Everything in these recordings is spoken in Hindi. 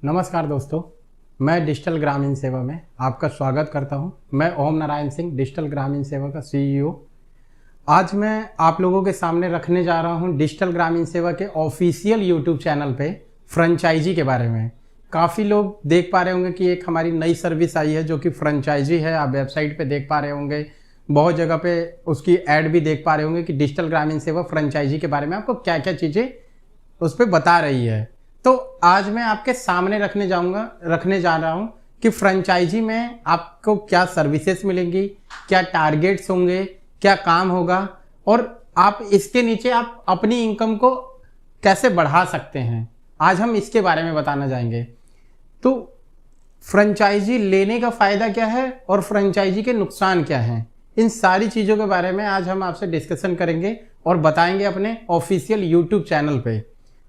नमस्कार दोस्तों, मैं डिजिटल ग्रामीण सेवा में आपका स्वागत करता हूं। मैं ओम नारायण सिंह, डिजिटल ग्रामीण सेवा का सीईओ। आज मैं आप लोगों के सामने रखने जा रहा हूं डिजिटल ग्रामीण सेवा के ऑफिशियल यूट्यूब चैनल पे फ्रेंचाइजी के बारे में। काफ़ी लोग देख पा रहे होंगे कि एक हमारी नई सर्विस आई है जो कि फ्रेंचाइजी है। आप वेबसाइट पे देख पा रहे होंगे, बहुत जगह पे उसकी ऐड भी देख पा रहे होंगे कि डिजिटल ग्रामीण सेवा फ्रेंचाइजी के बारे में आपको क्या क्या चीज़ें उस पर बता रही है। तो आज मैं आपके सामने रखने जा रहा हूं कि फ्रेंचाइजी में आपको क्या सर्विसेज मिलेंगी, क्या टारगेट्स होंगे, क्या काम होगा और आप इसके नीचे आप अपनी इनकम को कैसे बढ़ा सकते हैं। आज हम इसके बारे में बताना जाएंगे। तो फ्रेंचाइजी लेने का फ़ायदा क्या है और फ्रेंचाइजी के नुकसान क्या हैं, इन सारी चीज़ों के बारे में आज हम आपसे डिस्कशन करेंगे और बताएंगे अपने ऑफिशियल यूट्यूब चैनल पे।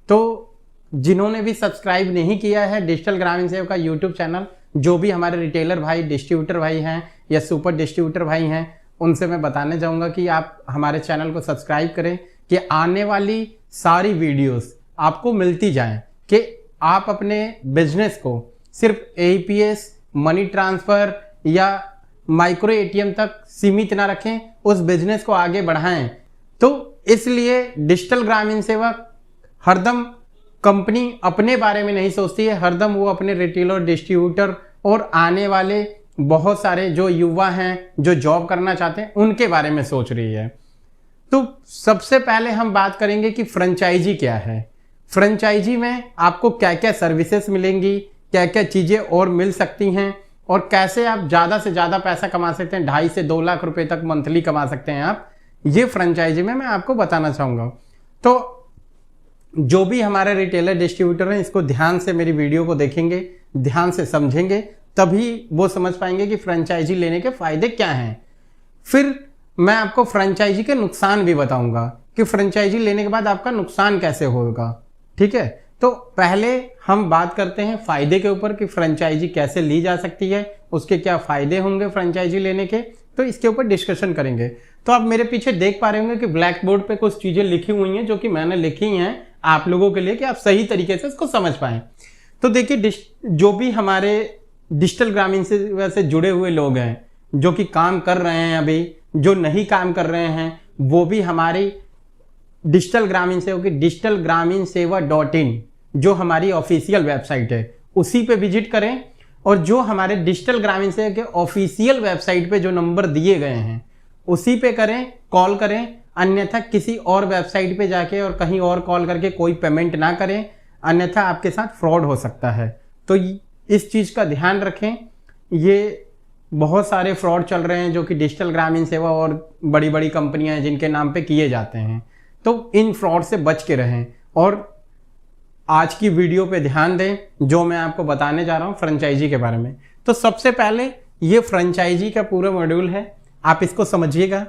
तो जिन्होंने भी सब्सक्राइब नहीं किया है डिजिटल ग्रामीण सेवा का यूट्यूब चैनल, जो भी हमारे रिटेलर भाई, डिस्ट्रीब्यूटर भाई हैं या सुपर डिस्ट्रीब्यूटर भाई हैं, उनसे मैं बताने जाऊंगा कि आप हमारे चैनल को सब्सक्राइब करें कि आने वाली सारी वीडियोस आपको मिलती जाएं, कि आप अपने बिजनेस को सिर्फ एईपीएस, मनी ट्रांसफ़र या माइक्रो एटीएम तक सीमित ना रखें, उस बिजनेस को आगे बढ़ाएं। तो इसलिए डिजिटल ग्रामीण सेवा हरदम कंपनी अपने बारे में नहीं सोचती है, हरदम वो अपने रिटेलर, डिस्ट्रीब्यूटर और आने वाले बहुत सारे जो युवा हैं जो जॉब करना चाहते हैं उनके बारे में सोच रही है। तो सबसे पहले हम बात करेंगे कि फ्रेंचाइजी क्या है। फ्रेंचाइजी में आपको क्या क्या सर्विसेज मिलेंगी, क्या क्या चीज़ें और मिल सकती हैं और कैसे आप ज़्यादा से ज़्यादा पैसा कमा सकते हैं। 2.5 से 2 लाख रुपए तक मंथली कमा सकते हैं आप, ये फ्रेंचाइजी में मैं आपको बताना चाहूँगा। तो जो भी हमारे रिटेलर, डिस्ट्रीब्यूटर हैं, इसको ध्यान से मेरी वीडियो को देखेंगे, ध्यान से समझेंगे, तभी वो समझ पाएंगे कि फ्रेंचाइजी लेने के फ़ायदे क्या हैं। फिर मैं आपको फ्रेंचाइजी के नुकसान भी बताऊंगा कि फ्रेंचाइजी लेने के बाद आपका नुकसान कैसे होगा। ठीक है, तो पहले हम बात करते हैं फ़ायदे के ऊपर कि फ्रेंचाइजी कैसे ली जा सकती है, उसके क्या फ़ायदे होंगे फ्रेंचाइजी लेने के, तो इसके ऊपर डिस्कशन करेंगे। तो आप मेरे पीछे देख पा रहे होंगे कि ब्लैक बोर्ड पे कुछ चीज़ें लिखी हुई हैं जो कि मैंने लिखी हैं आप लोगों के लिए कि आप सही तरीके से इसको समझ पाएं। तो देखिए, जो भी हमारे डिजिटल ग्रामीण सेवा से जुड़े हुए लोग हैं, जो कि काम कर रहे हैं, अभी जो नहीं काम कर रहे हैं, वो भी हमारी डिजिटल ग्रामीण सेवा की digitalgraminsewa.in जो हमारी ऑफिशियल वेबसाइट है उसी पे विजिट करें। और जो हमारे डिजिटल ग्रामीण सेवा के ऑफिशियल वेबसाइट पे जो नंबर दिए गए हैं उसी पे करें, कॉल करें। अन्यथा किसी और वेबसाइट पे जाके और कहीं और कॉल करके कोई पेमेंट ना करें, अन्यथा आपके साथ फ्रॉड हो सकता है। तो इस चीज़ का ध्यान रखें। ये बहुत सारे फ्रॉड चल रहे हैं जो कि डिजिटल ग्रामीण सेवा और बड़ी बड़ी कंपनियां हैं जिनके नाम पे किए जाते हैं। तो इन फ्रॉड से बच के रहें और आज की वीडियो पे ध्यान दें जो मैं आपको बताने जा रहा हूँ फ्रेंचाइजी के बारे में। तो सबसे पहले ये फ्रेंचाइजी का पूरा मॉड्यूल है, आप इसको समझिएगा।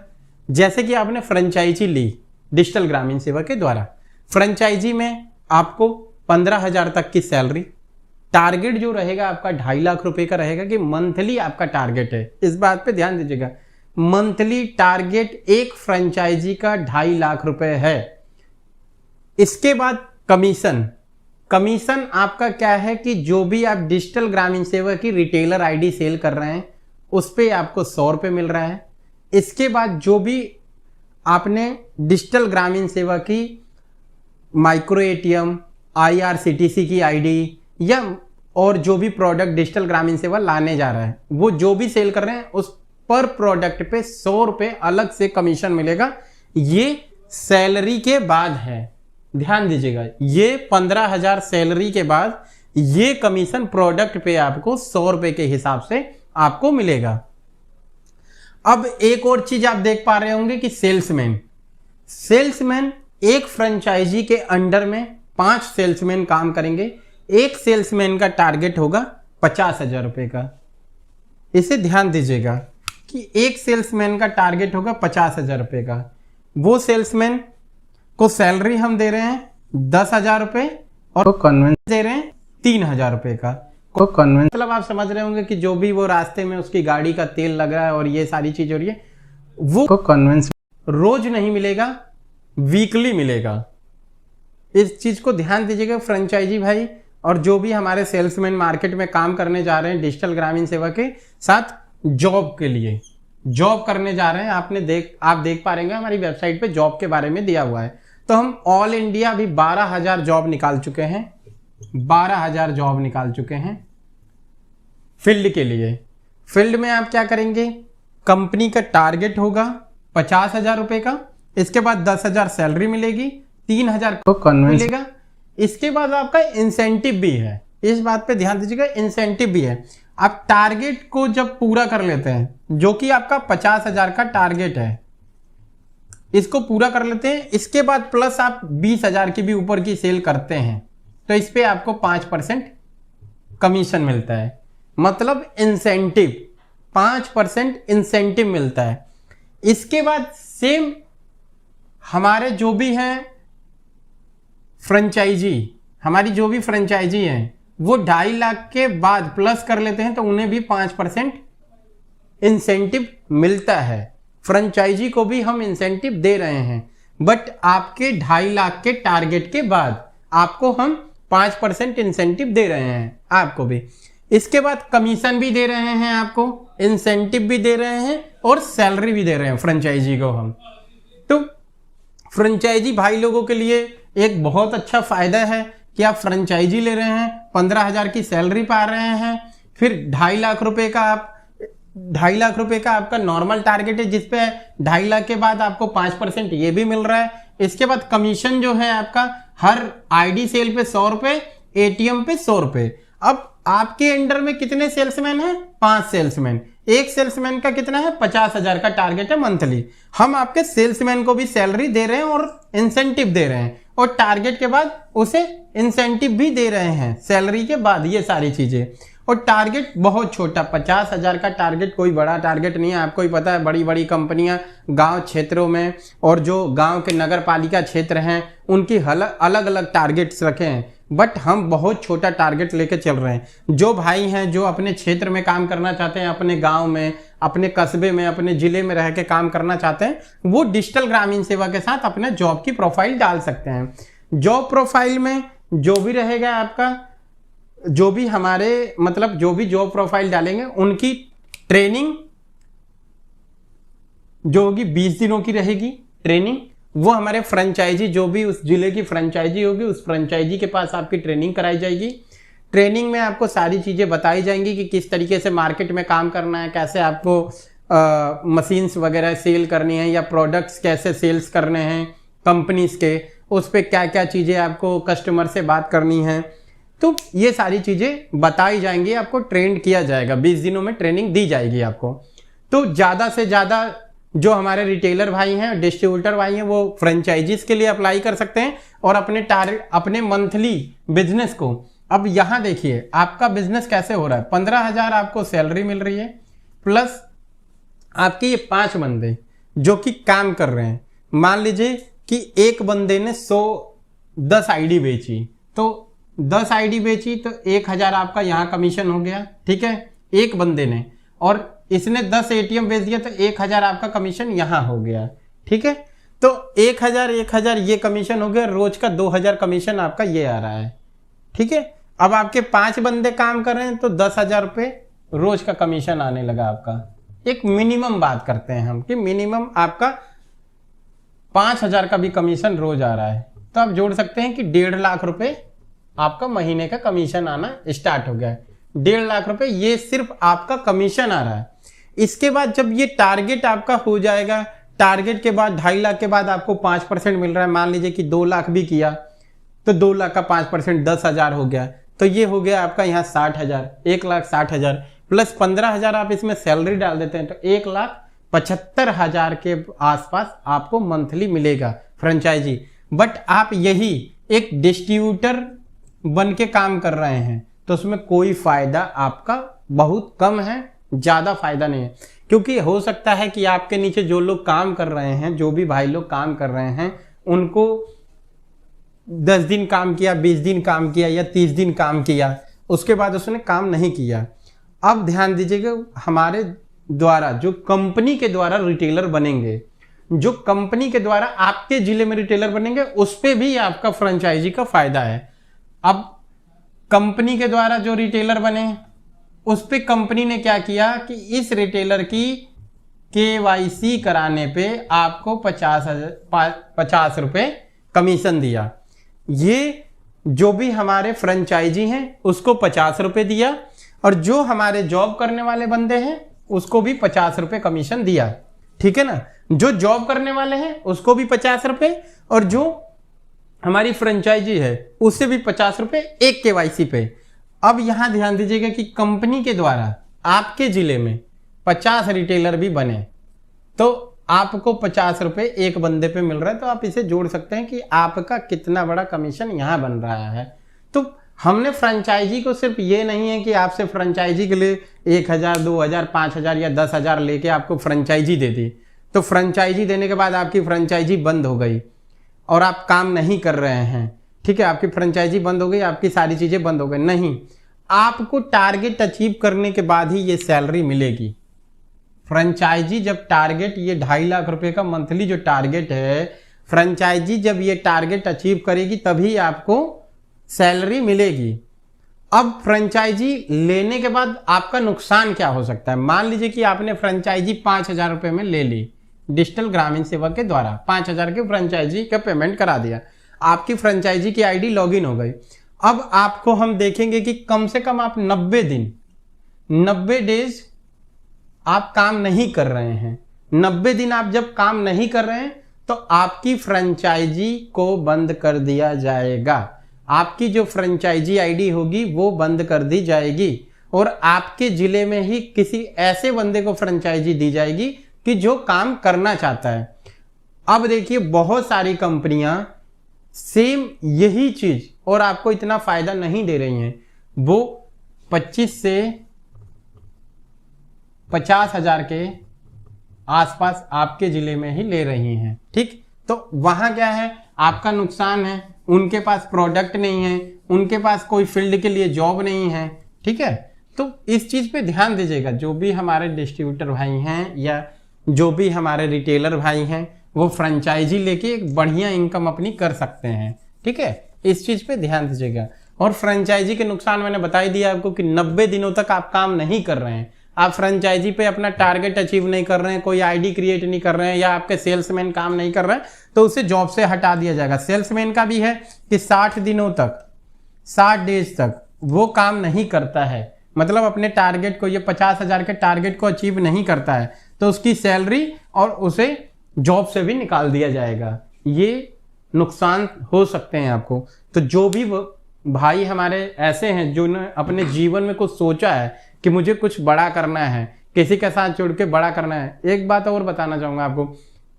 जैसे कि आपने फ्रेंचाइजी ली डिजिटल ग्रामीण सेवा के द्वारा, फ्रेंचाइजी में आपको 15,000 तक की सैलरी, टारगेट जो रहेगा आपका 2.5 लाख रुपए का रहेगा कि मंथली आपका टारगेट है। इस बात पे ध्यान दीजिएगा, मंथली टारगेट एक फ्रेंचाइजी का 2.5 लाख रुपए है। इसके बाद कमीशन आपका क्या है कि जो भी आप डिजिटल ग्रामीण सेवा की रिटेलर आईडी सेल कर रहे हैं उस पे आपको 100 रुपये मिल रहा है। इसके बाद जो भी आपने डिजिटल ग्रामीण सेवा की माइक्रो एटीएम, IRCTC की आईडी या और जो भी प्रोडक्ट डिजिटल ग्रामीण सेवा लाने जा रहा है, वो जो भी सेल कर रहे हैं उस पर प्रोडक्ट पे 100 रुपये अलग से कमीशन मिलेगा। ये सैलरी के बाद है, ध्यान दीजिएगा, ये 15,000 सैलरी के बाद ये कमीशन प्रोडक्ट पे आपको 100 रुपये के हिसाब से आपको मिलेगा। अब एक और चीज आप देख पा रहे होंगे कि सेल्समैन एक फ्रेंचाइजी के अंडर में 5 सेल्समैन काम करेंगे। एक सेल्समैन का टारगेट होगा 50,000 रुपये का। इसे ध्यान दीजिएगा कि एक सेल्समैन का टारगेट होगा 50,000 रुपये का। वो सेल्समैन को सैलरी हम दे रहे हैं 10,000 रुपये और कन्वेंस दे रहे हैं 3,000 रुपये का। को कन्वेंस मतलब आप समझ रहे होंगे कि जो भी वो रास्ते में उसकी गाड़ी का तेल लग रहा है और ये सारी चीज हो रही है, वो को कन्वेंस रोज नहीं मिलेगा, वीकली मिलेगा। इस चीज को ध्यान दीजिएगा फ्रेंचाइजी भाई और जो भी हमारे सेल्समैन मार्केट में काम करने जा रहे हैं डिजिटल ग्रामीण सेवा के साथ जॉब के लिए, जॉब करने जा रहे हैं, आप देख पा रहे हैं हमारी वेबसाइट पे जॉब के बारे में दिया हुआ है। तो हम ऑल इंडिया अभी 12,000 जॉब निकाल चुके हैं, 12,000 जॉब निकाल चुके हैं फील्ड के लिए। फील्ड में आप क्या करेंगे, कंपनी का टारगेट होगा 50,000 रुपए का, इसके बाद 10,000 सैलरी मिलेगी, 3,000 को कन्वेंस मिलेगा। इसके बाद आपका इंसेंटिव भी है, इस बात पे ध्यान दीजिएगा, इंसेंटिव भी है। आप टारगेट को जब पूरा कर लेते हैं, जो कि आपका 50,000 का टारगेट है, इसको पूरा कर लेते हैं, इसके बाद प्लस आप 20,000 की भी ऊपर की सेल करते हैं तो इस पे आपको 5% कमीशन मिलता है, मतलब इंसेंटिव 5% इंसेंटिव मिलता है। इसके बाद सेम हमारे जो भी हैं फ्रेंचाइजी, हमारी जो भी फ्रेंचाइजी हैं वो 2.5 लाख के बाद प्लस कर लेते हैं तो उन्हें भी 5% इंसेंटिव मिलता है। फ्रेंचाइजी को भी हम इंसेंटिव दे रहे हैं, बट आपके 2.5 लाख के टारगेट के बाद आपको हम 5% इंसेंटिव दे रहे हैं आपको भी। इसके बाद कमीशन भी दे रहे हैं आपको, इंसेंटिव भी दे रहे हैं और सैलरी भी दे रहे हैं फ्रेंचाइजी को हम। तो फ्रेंचाइजी भाई लोगों के लिए एक बहुत अच्छा फायदा है कि आप फ्रेंचाइजी ले रहे हैं, 15,000 की सैलरी पा रहे हैं, फिर 2.5 लाख रुपए का 2.5 लाख रुपए का आपका नॉर्मल टारगेट है, जिसपे 2.5 लाख के बाद आपको 5% ये भी मिल रहा है। इसके बाद कमीशन जो है आपका हर आईडी सेल पे 100 रुपए, एटीएम पे 100 रुपए। अब आपके अंडर में कितने सेल्समैन हैं? 5 सेल्समैन। एक सेल्समैन का कितना है? 50,000 का टारगेट है मंथली। हम आपके सेल्समैन को भी सैलरी दे रहे हैं और इंसेंटिव दे रहे हैं, और टारगेट के बाद उसे इंसेंटिव भी दे रहे हैं सैलरी के बाद, ये सारी चीजें। और टारगेट बहुत छोटा, 50,000 का टारगेट कोई बड़ा टारगेट नहीं है। आपको ही पता है बड़ी बड़ी कंपनियां गांव क्षेत्रों में और जो गांव के नगर पालिका क्षेत्र हैं उनकी अलग अलग टारगेट्स रखे हैं, बट हम बहुत छोटा टारगेट लेके चल रहे हैं। जो भाई हैं जो अपने क्षेत्र में काम करना चाहते हैं, अपने गांव में, अपने कस्बे में, अपने जिले में रह के काम करना चाहते हैं, वो डिजिटल ग्रामीण सेवा के साथ अपने जॉब की प्रोफाइल डाल सकते हैं। जॉब प्रोफाइल में जो भी रहेगा आपका, जो भी हमारे मतलब जो भी जॉब प्रोफाइल डालेंगे उनकी ट्रेनिंग जो होगी 20 दिनों की रहेगी ट्रेनिंग। वो हमारे फ्रेंचाइजी, जो भी उस जिले की फ्रेंचाइजी होगी, उस फ्रेंचाइजी के पास आपकी ट्रेनिंग कराई जाएगी। ट्रेनिंग में आपको सारी चीजें बताई जाएंगी कि किस तरीके से मार्केट में काम करना है, कैसे आपको मशीन्स वगैरह सेल करनी है या प्रोडक्ट्स कैसे सेल्स करने हैं कंपनीज के, उस पर क्या क्या चीजें आपको कस्टमर से बात करनी है। तो ये सारी चीजें बताई जाएंगी, आपको ट्रेंड किया जाएगा, 20 दिनों में ट्रेनिंग दी जाएगी आपको। तो ज्यादा से ज्यादा जो हमारे रिटेलर भाई हैं, डिस्ट्रीब्यूटर भाई हैं, वो फ्रेंचाइजीज के लिए अप्लाई कर सकते हैं और अपने मंथली बिजनेस को। अब यहां देखिए आपका बिजनेस कैसे हो रहा है। 15,000 आपको सैलरी मिल रही है, प्लस आपके ये 5 बंदे जो कि काम कर रहे हैं। मान लीजिए कि एक बंदे ने 10 आईडी बेची, तो 10 आईडी बेची तो 1,000 आपका यहाँ कमीशन हो गया, ठीक है, एक बंदे ने। और इसने 10 एटीएम बेच दिया तो 1,000 आपका कमीशन यहाँ हो गया, ठीक है। तो 1,000 ये कमीशन हो गया, रोज का 2,000 कमीशन आपका ये आ रहा है, ठीक है। अब आपके 5 बंदे काम कर रहे हैं तो 10,000 रुपये रोज का कमीशन आने लगा आपका। एक मिनिमम बात करते हैं हम कि मिनिमम आपका 5,000 का भी कमीशन रोज आ रहा है, तो आप जोड़ सकते हैं कि 1.5 लाख रुपए आपका महीने का कमीशन आना स्टार्ट हो गया है। 1.5 लाख रुपए ये सिर्फ आपका कमीशन आ रहा है। इसके बाद जब ये टारगेट आपका हो जाएगा, टारगेट के बाद 2.5 लाख के बाद आपको 5% मिल रहा है। मान लीजिए कि 2 लाख भी किया तो 2 लाख का 5% 10,000 हो गया, तो ये हो गया आपका यहाँ 60,000, 1,60,000 प्लस 15,000 आप इसमें सैलरी डाल देते हैं तो 1,75,000 के आसपास आपको मंथली मिलेगा फ्रेंचाइजी। बट आप यही एक डिस्ट्रीब्यूटर बन के काम कर रहे हैं तो उसमें कोई फायदा आपका बहुत कम है, ज्यादा फायदा नहीं है। क्योंकि हो सकता है कि आपके नीचे जो लोग काम कर रहे हैं, जो भी भाई लोग काम कर रहे हैं, उनको 10 दिन काम किया, 20 दिन काम किया या 30 दिन काम किया, उसके बाद उसने काम नहीं किया। अब ध्यान दीजिएगा, हमारे द्वारा जो कंपनी के द्वारा रिटेलर बनेंगे, जो कंपनी के द्वारा आपके जिले में रिटेलर बनेंगे, उस पे भी आपका फ्रेंचाइजी का फायदा है। अब कंपनी के द्वारा जो रिटेलर बने उस पे कंपनी ने क्या किया कि इस रिटेलर की KYC कराने पे आपको 50 रुपये कमीशन दिया। ये जो भी हमारे फ्रेंचाइजी हैं उसको 50 रुपये दिया और जो हमारे जॉब करने वाले बंदे हैं उसको भी 50 रुपये कमीशन दिया। ठीक है ना, जो जॉब करने वाले हैं उसको भी 50 रुपये और जो हमारी फ्रेंचाइजी है उससे भी 50 रुपये एक KYC पे। अब यहां ध्यान दीजिएगा कि कंपनी के द्वारा आपके जिले में 50 रिटेलर भी बने तो आपको 50 रुपये एक बंदे पे मिल रहा है। तो आप इसे जोड़ सकते हैं कि आपका कितना बड़ा कमीशन यहाँ बन रहा है। तो हमने फ्रेंचाइजी को सिर्फ ये नहीं है कि आपसे फ्रेंचाइजी के लिए 1000, 2000, 5000 या 10,000 लेके आपको फ्रेंचाइजी दे दी, तो फ्रेंचाइजी देने के बाद आपकी फ्रेंचाइजी बंद हो गई और आप काम नहीं कर रहे हैं। ठीक है, आपकी फ्रेंचाइजी बंद हो गई, आपकी सारी चीज़ें बंद हो गई। नहीं, आपको टारगेट अचीव करने के बाद ही ये सैलरी मिलेगी। फ्रेंचाइजी जब टारगेट, ये 2.5 लाख रुपए का मंथली जो टारगेट है, फ्रेंचाइजी जब ये टारगेट अचीव करेगी तभी आपको सैलरी मिलेगी। अब फ्रेंचाइजी लेने के बाद आपका नुकसान क्या हो सकता है? मान लीजिए कि आपने फ्रेंचाइजी 5,000 रुपये में ले ली, डिजिटल ग्रामीण सेवा के द्वारा 5,000 की फ्रेंचाइजी का पेमेंट करा दिया, आपकी फ्रेंचाइजी की आईडी लॉगिन हो गई। अब आपको हम देखेंगे कि कम से कम आप 90 दिन, 90 डेज आप काम नहीं कर रहे हैं। 90 दिन आप जब काम नहीं कर रहे हैं तो आपकी फ्रेंचाइजी को बंद कर दिया जाएगा। आपकी जो फ्रेंचाइजी आईडी होगी वो बंद कर दी जाएगी और आपके जिले में ही किसी ऐसे बंदे को फ्रेंचाइजी दी जाएगी कि जो काम करना चाहता है। अब देखिए, बहुत सारी कंपनियां सेम यही चीज और आपको इतना फायदा नहीं दे रही हैं, वो 25 से 50,000 के आसपास आपके जिले में ही ले रही हैं। ठीक, तो वहां क्या है, आपका नुकसान है। उनके पास प्रोडक्ट नहीं है, उनके पास कोई फील्ड के लिए जॉब नहीं है। ठीक है, तो इस चीज पे ध्यान दीजिएगा। जो भी हमारे डिस्ट्रीब्यूटर भाई हैं या जो भी हमारे रिटेलर भाई हैं, वो फ्रेंचाइजी लेके एक बढ़िया इनकम अपनी कर सकते हैं। ठीक है, इस चीज पे ध्यान दीजिएगा। और फ्रेंचाइजी के नुकसान मैंने बता ही दिया आपको कि 90 दिनों तक आप काम नहीं कर रहे हैं, आप फ्रेंचाइजी पे अपना टारगेट अचीव नहीं कर रहे हैं, कोई आईडी क्रिएट नहीं कर रहे हैं या आपके सेल्समैन काम नहीं कर रहे हैं, तो उसे जॉब से हटा दिया जाएगा। सेल्समैन का भी है कि 60 दिनों तक, 60 डेज तक वो काम नहीं करता है, मतलब अपने टारगेट को, ये 50,000 के टारगेट को अचीव नहीं करता है, तो उसकी सैलरी और उसे जॉब से भी निकाल दिया जाएगा। ये नुकसान हो सकते हैं आपको। तो जो भी भाई हमारे ऐसे हैं जो ने अपने जीवन में कुछ सोचा है कि मुझे कुछ बड़ा करना है, किसी के साथ जुड़ के बड़ा करना है। एक बात और बताना चाहूँगा आपको,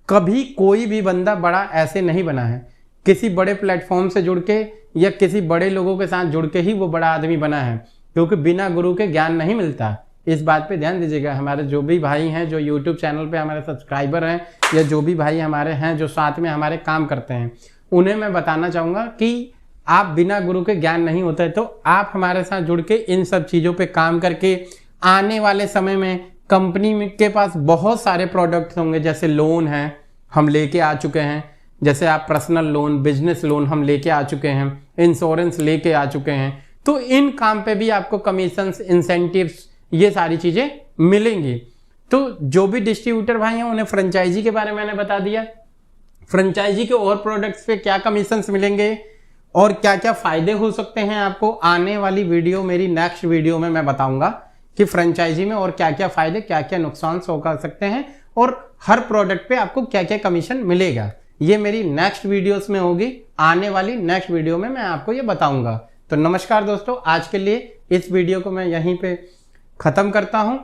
कभी कोई भी बंदा बड़ा ऐसे नहीं बना है, किसी बड़े प्लेटफॉर्म से जुड़ के या किसी बड़े लोगों के साथ जुड़ के ही वो बड़ा आदमी बना है, क्योंकि बिना गुरु के ज्ञान नहीं मिलता। इस बात पे ध्यान दीजिएगा। हमारे जो भी भाई हैं जो यूट्यूब चैनल पे हमारे सब्सक्राइबर हैं या जो भी भाई हमारे हैं जो साथ में हमारे काम करते हैं, उन्हें मैं बताना चाहूँगा कि आप बिना गुरु के ज्ञान नहीं होता है। तो आप हमारे साथ जुड़ के इन सब चीज़ों पे काम करके आने वाले समय में कंपनी के पास बहुत सारे प्रोडक्ट्स होंगे। जैसे लोन है, हम लेके आ चुके हैं, जैसे आप पर्सनल लोन, बिजनेस लोन हम लेके आ चुके हैं, इंश्योरेंस लेके आ चुके हैं। तो इन काम पे भी आपको कमीशंस, इंसेंटिव्स, ये सारी चीज़ें मिलेंगी। तो जो भी डिस्ट्रीब्यूटर भाई हैं उन्हें फ्रेंचाइजी के बारे में मैंने बता दिया, फ्रेंचाइजी के और प्रोडक्ट्स पे क्या कमीशंस मिलेंगे और क्या क्या फायदे हो सकते हैं आपको। आने वाली वीडियो, मेरी नेक्स्ट वीडियो में मैं बताऊंगा कि फ्रेंचाइजी में और क्या क्या फायदे, क्या क्या नुकसान हो सकते हैं और हर प्रोडक्ट पे आपको क्या क्या कमीशन मिलेगा। ये मेरी नेक्स्ट वीडियोस में होगी, आने वाली नेक्स्ट वीडियो में मैं आपको ये बताऊंगा। तो नमस्कार दोस्तों, आज के लिए इस वीडियो को मैं यहीं पे खत्म करता हूं।